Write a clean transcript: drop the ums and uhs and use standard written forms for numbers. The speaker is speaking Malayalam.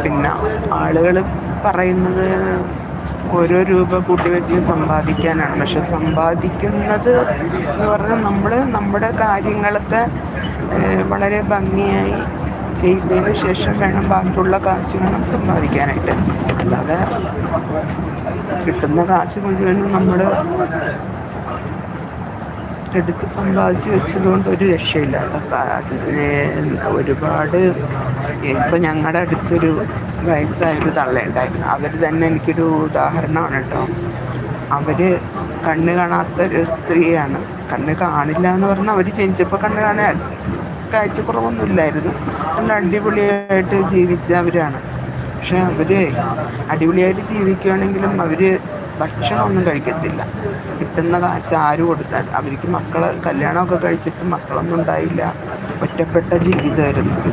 പിന്നെ ആളുകൾ പറയുന്നത് ഓരോ രൂപ കൂട്ടിവെച്ച് സമ്പാദിക്കാനാണ്. പക്ഷെ സമ്പാദിക്കുന്നത് എന്ന് പറഞ്ഞാൽ നമ്മൾ നമ്മുടെ കാര്യങ്ങളൊക്കെ വളരെ ഭംഗിയായി ചെയ്തതിന് ശേഷം വേണം ബാക്കിയുള്ള കാശ് വേണം സമ്പാദിക്കാനായിട്ട്. അല്ലാതെ കിട്ടുന്ന കാശ് മുഴുവനും നമ്മൾ എടുത്ത് സമ്പാദിച്ച് വെച്ചതുകൊണ്ട് ഒരു രക്ഷയില്ല കേട്ടോ. ഒരുപാട് ഇപ്പം ഞങ്ങളുടെ അടുത്തൊരു വയസ്സായൊരു തള്ളയുണ്ടായിരുന്നു. അവർ തന്നെ എനിക്കൊരു ഉദാഹരണമാണ് കേട്ടോ. അവർ കണ്ണ് കാണാത്തൊരു സ്ത്രീയാണ്. കണ്ണ് കാണില്ല എന്ന് പറഞ്ഞാൽ അവർ ജനിച്ചപ്പോൾ കണ്ണ് കാണാൻ കാഴ്ചക്കുറവൊന്നുമില്ലായിരുന്നു. നല്ല അടിപൊളിയായിട്ട് ജീവിച്ചവരാണ്. പക്ഷെ അവർ അടിപൊളിയായിട്ട് ജീവിക്കുകയാണെങ്കിലും അവർ ഭക്ഷണമൊന്നും കഴിക്കത്തില്ല. കിട്ടുന്ന കാശ് ആര് കൊടുത്താൽ അവർക്ക് കല്യാണമൊക്കെ കഴിച്ചിട്ട് മക്കളൊന്നും ഉണ്ടായില്ല. ഒറ്റപ്പെട്ട ജീവിതമായിരുന്നു.